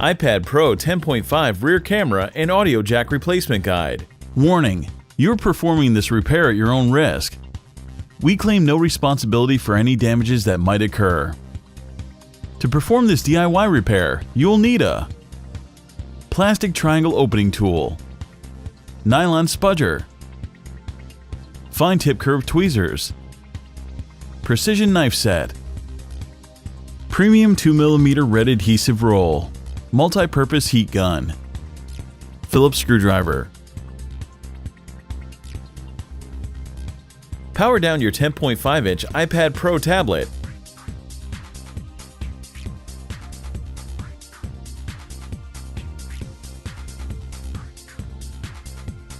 iPad Pro 10.5 rear camera and audio jack replacement guide. Warning: you're performing this repair at your own risk. We claim no responsibility for any damages that might occur. To perform this DIY repair, you'll need a plastic triangle opening tool, nylon spudger, fine tip curved tweezers, precision knife set, premium 2mm red adhesive roll, multi-purpose heat gun, Phillips screwdriver. Power down your 10.5-inch iPad Pro tablet.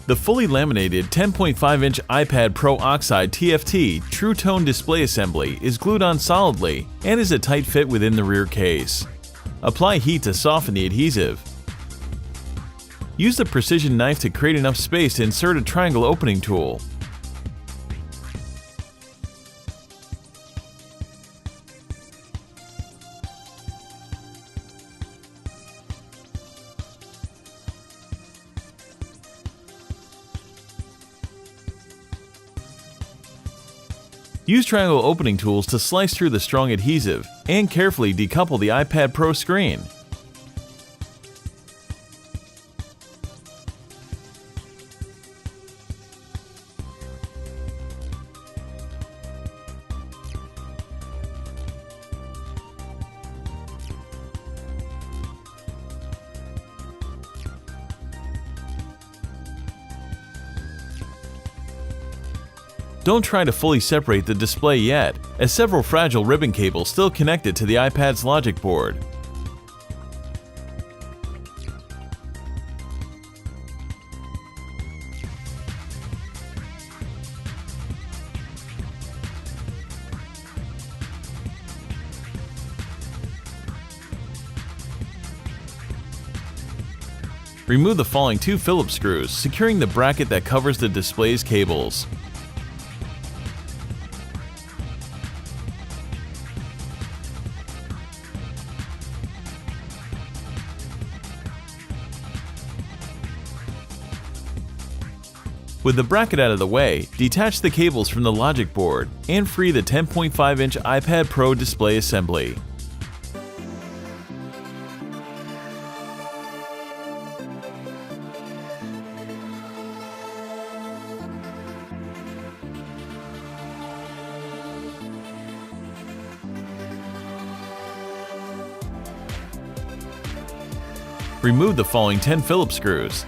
The fully laminated 10.5-inch iPad Pro Oxide TFT True Tone display assembly is glued on solidly and is a tight fit within the rear case. Apply heat to soften the adhesive. Use the precision knife to create enough space to insert a triangle opening tool. Use triangle opening tools to slice through the strong adhesive and carefully decouple the iPad Pro screen. Don't try to fully separate the display yet, as several fragile ribbon cables still connect it to the iPad's logic board. Remove the following two Phillips screws, securing the bracket that covers the display's cables. With the bracket out of the way, detach the cables from the logic board and free the 10.5-inch iPad Pro display assembly. Remove the following 10 Phillips screws.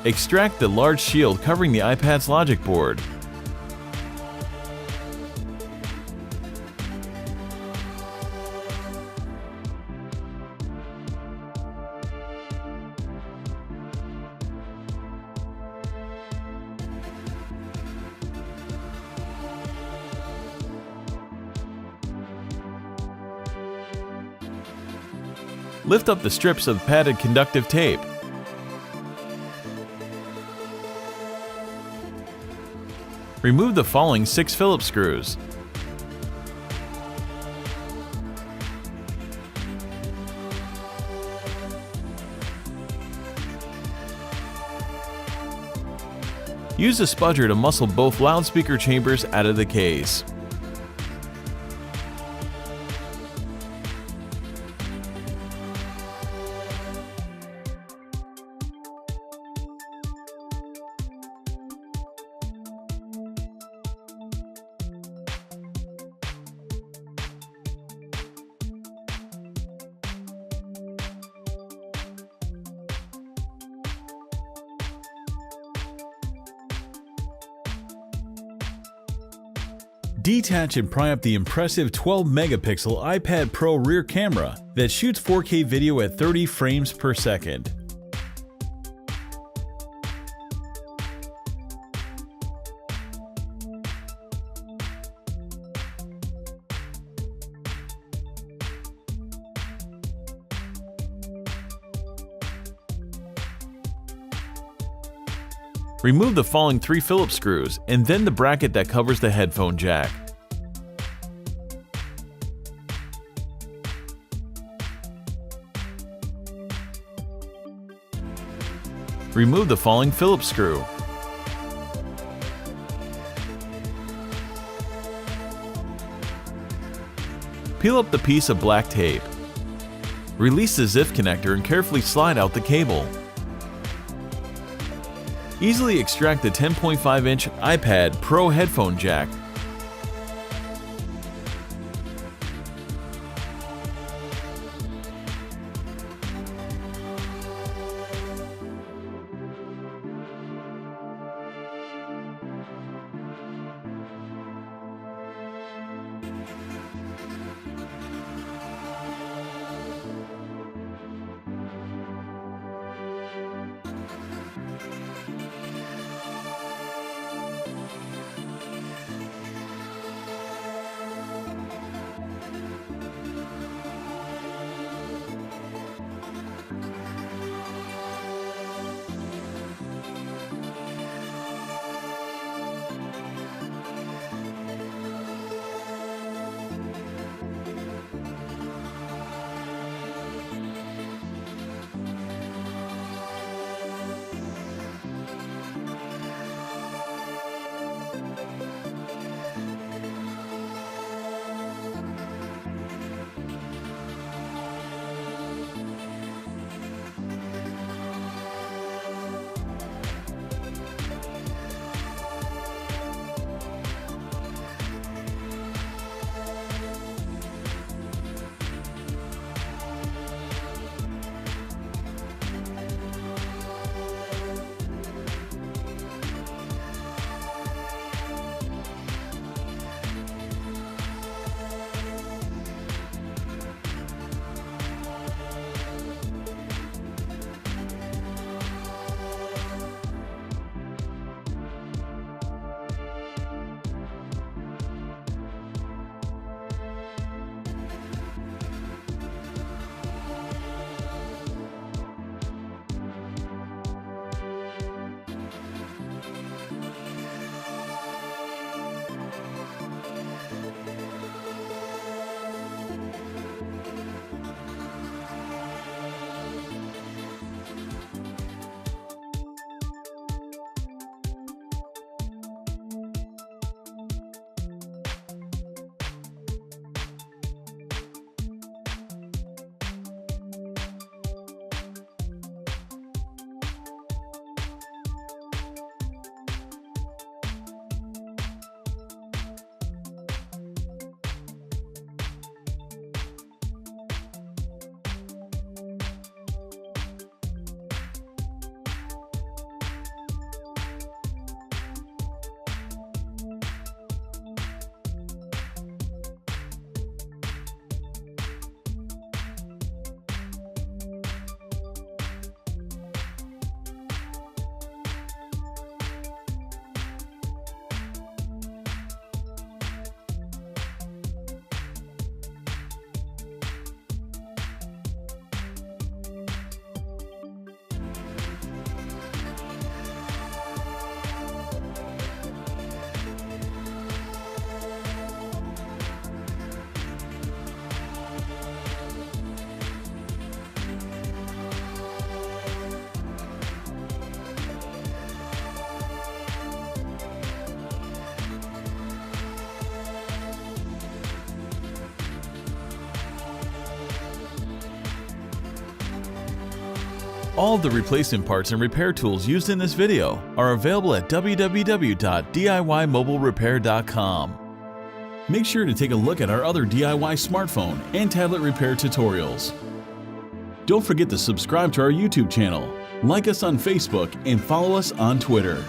Extract the large shield covering the iPad's logic board. Lift up the strips of padded conductive tape. Remove the following 6 Phillips screws. Use a spudger to muscle both loudspeaker chambers out of the case. Detach and pry up the impressive 12-megapixel iPad Pro rear camera that shoots 4K video at 30 frames per second. Remove the falling 3 Phillips screws and then the bracket that covers the headphone jack. Remove the falling Phillips screw. Peel up the piece of black tape. Release the ZIF connector and carefully slide out the cable. Easily extract the 10.5-inch iPad Pro headphone jack. All of the replacement parts and repair tools used in this video are available at www.DIYMobileRepair.com. Make sure to take a look at our other DIY smartphone and tablet repair tutorials. Don't forget to subscribe to our YouTube channel, like us on Facebook, and follow us on Twitter.